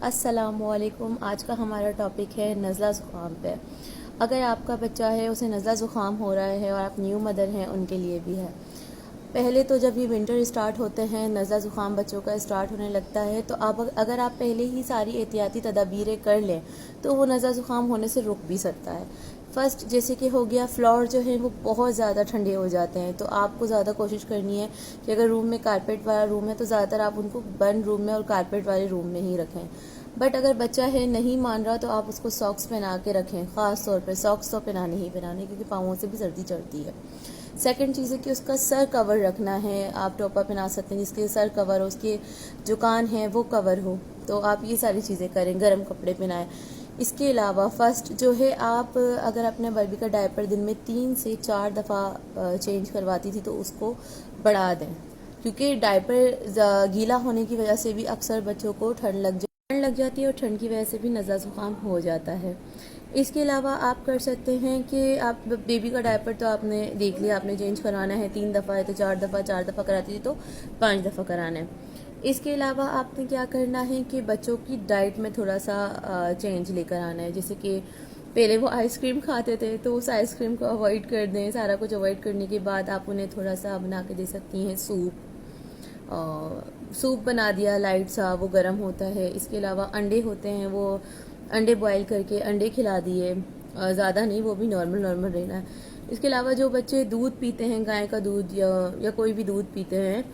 अस्सलामुअलैकुम। आज का हमारा टॉपिक है नज़ला ज़ुकाम पे। अगर आपका बच्चा है उसे नज़ला ज़ुकाम हो रहा है और आप न्यू मदर हैं, उनके लिए भी है। पहले तो जब ये विंटर स्टार्ट होते हैं, नज़ला ज़ुकाम बच्चों का स्टार्ट होने लगता है, तो आप अगर आप पहले ही सारी एहतियाती तदाबीरें कर लें तो वो नज़ला ज़ुकाम होने से रुक भी सकता है। फ़र्स्ट जैसे कि हो गया, फ्लोर जो है वो बहुत ज़्यादा ठंडे हो जाते हैं, तो आपको ज़्यादा कोशिश करनी है कि अगर रूम में कारपेट वाला रूम है तो ज़्यादातर आप उनको बंद रूम में और कारपेट वाले रूम में ही रखें। बट अगर बच्चा है नहीं मान रहा तो आप उसको सॉक्स पहना के रखें। ख़ास तौर पर सॉक्स तो पहनाने ही पहनाने, क्योंकि पाँवों से भी सर्दी चढ़ती है। सेकंड चीज़ है कि उसका सर कवर रखना है। आप टोपा पहना सकते हैं जिसके सर कवर हो, उसके जो कान हैं वो कवर हो, तो आप ये सारी चीज़ें करें। गर्म कपड़े पहनाएं। इसके अलावा फर्स्ट जो है, आप अगर अपने बेबी का डायपर दिन में 3 से 4 दफ़ा चेंज करवाती थी तो उसको बढ़ा दें, क्योंकि डायपर गीला होने की वजह से भी अक्सर बच्चों को ठंड लग जाती है और ठंड की वजह से भी नज़ला ज़ुकाम हो जाता है। इसके अलावा आप कर सकते हैं कि आप बेबी का डायपर तो आपने देख लिया, आपने चेंज कराना है 3 दफ़ा है तो 4 दफ़ा, 4 दफ़ा कराती थी तो 5 दफ़ा कराना है। इसके अलावा आपने क्या करना है कि बच्चों की डाइट में थोड़ा सा चेंज लेकर आना है। जैसे कि पहले वो आइसक्रीम खाते थे तो उस आइसक्रीम को अवॉइड कर दें। सारा कुछ अवॉइड करने के बाद आप उन्हें थोड़ा सा बना के दे सकती हैं सूप बना दिया लाइट सा, वो गर्म होता है। इसके अलावा अंडे होते हैं, वो अंडे बॉईल करके अंडे खिला दिए, ज़्यादा नहीं, वो भी नॉर्मल रहना है। इसके अलावा जो बच्चे दूध पीते हैं, गाय का दूध या कोई भी दूध पीते हैं,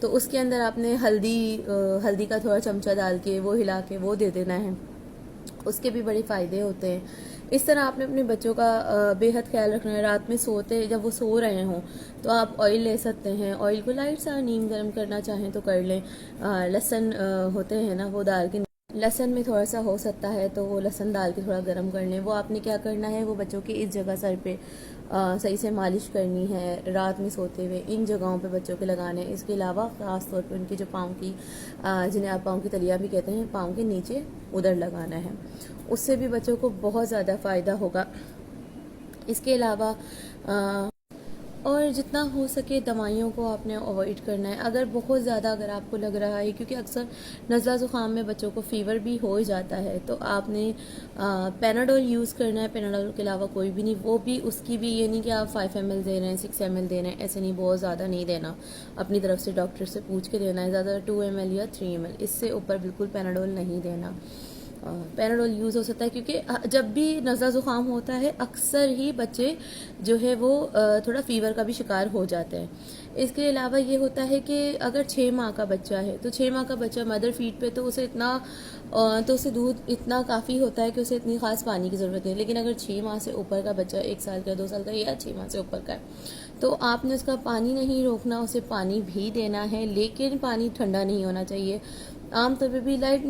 तो उसके अंदर आपने हल्दी का थोड़ा चमचा डाल के वो हिला के वो दे देना है। उसके भी बड़े फ़ायदे होते हैं। इस तरह आपने अपने बच्चों का बेहद ख्याल रखना है। रात में सोते जब वो सो रहे हों तो आप ऑयल ले सकते हैं। ऑयल को लाइट सा नीम गर्म करना चाहें तो कर लें। लहसुन होते हैं ना, वो डाल के, लहसुन में थोड़ा सा हो सकता है तो वो लहसुन डाल के थोड़ा गर्म कर लें। वो आपने क्या करना है, वो बच्चों के इस जगह सर पे सही से मालिश करनी है। रात में सोते हुए इन जगहों पे बच्चों के लगाने हैं। इसके अलावा ख़ास तौर पे उनके जो पाँव की, जिन्हें आप पाँव की तलिया भी कहते हैं, पाँव के नीचे उधर लगाना है। उससे भी बच्चों को बहुत ज़्यादा फ़ायदा होगा। इसके अलावा और जितना हो सके दवाइयों को आपने अवॉइड करना है। अगर बहुत ज़्यादा अगर आपको लग रहा है, क्योंकि अक्सर नज़ला ज़ुकाम में बच्चों को फ़ीवर भी हो जाता है, तो आपने पैनाडोल यूज़ करना है। पैनाडोल के अलावा कोई भी नहीं। वो भी उसकी भी ये नहीं कि आप 5 ml दे रहे हैं, 6 ml दे रहे हैं, ऐसे नहीं, बहुत ज़्यादा नहीं देना। अपनी तरफ से डॉक्टर से पूछ के देना है। ज़्यादा 2 ml या 3 ml, इससे ऊपर बिल्कुल पैनाडोल नहीं देना। पैराडोल यूज़ हो सकता है, क्योंकि जब भी नज़ला ज़ुकाम होता है अक्सर ही बच्चे जो है वो थोड़ा फ़ीवर का भी शिकार हो जाते हैं। इसके अलावा ये होता है कि अगर 6 माह का बच्चा है तो 6 माह का बच्चा मदर फीड पे, तो उसे दूध इतना काफ़ी होता है कि उसे इतनी ख़ास पानी की ज़रूरत नहीं है। लेकिन अगर 6 माह से ऊपर का बच्चा, 1 साल का, 2 साल का या 6 माह से ऊपर का है, तो आपने उसका पानी नहीं रोकना, उसे पानी भी देना है, लेकिन पानी ठंडा नहीं होना चाहिए। आमतौर पे भी लाइट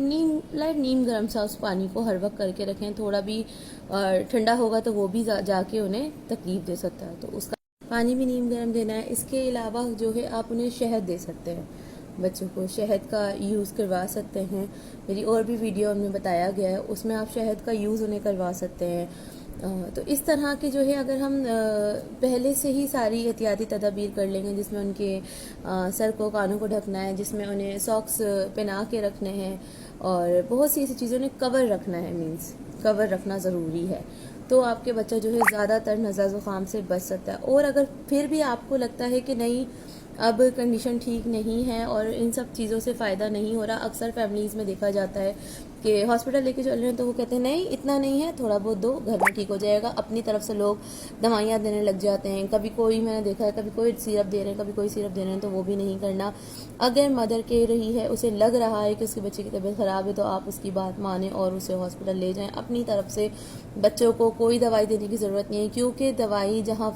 नीम गर्म सा उस पानी को हर वक्त करके रखें। थोड़ा भी ठंडा होगा तो वो भी जाके उन्हें तकलीफ दे सकता है, तो उसका पानी भी नीम गर्म देना है। इसके अलावा जो है आप उन्हें शहद दे सकते हैं। बच्चों को शहद का यूज़ करवा सकते हैं। मेरी और भी वीडियो में बताया गया है, उसमें आप शहद का यूज़ उन्हें करवा सकते हैं। तो इस तरह के जो है, अगर हम पहले से ही सारी एहतियाती तदाबीर कर लेंगे, जिसमें उनके सर को, कानों को ढकना है, जिसमें उन्हें सॉक्स पहना के रखने हैं, और बहुत सी ऐसी चीज़ों ने कवर रखना है, मीन्स कवर रखना ज़रूरी है, तो आपके बच्चा जो है ज़्यादातर नज़ला ज़ुकाम से बच सकता है। और अगर फिर भी आपको लगता है कि नहीं, अब कंडीशन ठीक नहीं है और इन सब चीज़ों से फ़ायदा नहीं हो रहा, अक्सर फैमिलीज़ में देखा जाता है कि हॉस्पिटल लेके चल रहे हैं तो वो कहते हैं नहीं इतना नहीं है, थोड़ा बहुत दो, घर में ठीक हो जाएगा। अपनी तरफ से लोग दवाइयाँ देने लग जाते हैं। कभी कोई, मैंने देखा है, कभी कोई सिरप दे रहे हैं, कभी कोई सिरप दे रहे हैं, तो वो भी नहीं करना। अगर मदर कह रही है, उसे लग रहा है कि उसके बच्चे की तबीयत ख़राब है, तो आप उसकी बात मानें और उसे हॉस्पिटल ले जाएँ। अपनी तरफ से बच्चों को कोई दवाई देने की ज़रूरत नहीं है, क्योंकि दवाइयाँ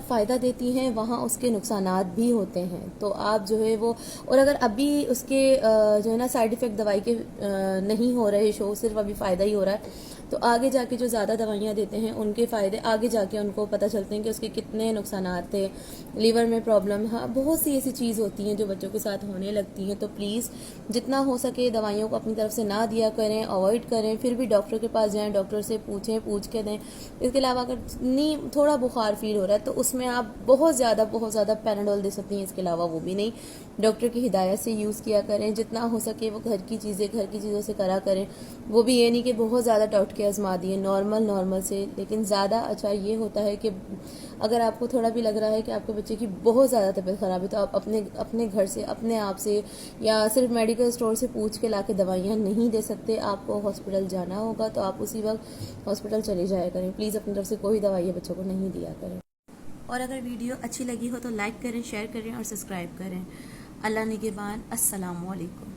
फ़ायदा देती हैं, वहाँ उसके नुकसानात भी होते हैं। तो आप जो है वो, और अगर अभी उसके जो है ना साइड इफ़ेक्ट दवाई के नहीं हो रहे शो, सिर्फ अभी फ़ायदा ही हो रहा है, तो आगे जाके जो ज़्यादा दवाइयाँ देते हैं उनके फ़ायदे आगे जाके उनको पता चलते हैं कि उसके कितने नुकसानात थे। लीवर में प्रॉब्लम, हाँ, बहुत सी ऐसी चीज़ होती हैं जो बच्चों के साथ होने लगती हैं। तो प्लीज़ जितना हो सके दवाइयों को अपनी तरफ से ना दिया करें, अवॉइड करें। फिर भी डॉक्टर के पास जाएँ, डॉक्टर से पूछें, पूछ के दें। इसके अलावा अगर थोड़ा बुखार फील हो रहा है तो उसमें आप बहुत ज़्यादा पैनाडोल दे सकती हैं। इसके अलावा वो भी नहीं, डॉक्टर की हिदायत से यूज़ किया करें। जितना हो सके वो घर की चीज़ों से करा करें। वो भी ये नहीं कि बहुत ज़्यादा टोटके आजमा दिए, नॉर्मल से। लेकिन ज़्यादा अच्छा ये होता है कि अगर आपको थोड़ा भी लग रहा है कि आपके बच्चे की बहुत ज़्यादा तबीयत ख़राब है, तो आप अपने घर से, अपने आप से, या सिर्फ मेडिकल स्टोर से पूछ के ला के दवाइयाँ नहीं दे सकते, आपको हॉस्पिटल जाना होगा, तो आप उसी वक्त हॉस्पिटल चले जाया करें। प्लीज़ अपनी तरफ से कोई दवाइयाँ बच्चों को नहीं दिया करें। और अगर वीडियो अच्छी लगी हो तो लाइक करें, शेयर करें और सब्सक्राइब करें। अल्लाह निगहबान। अस्सलामु अलैकुम।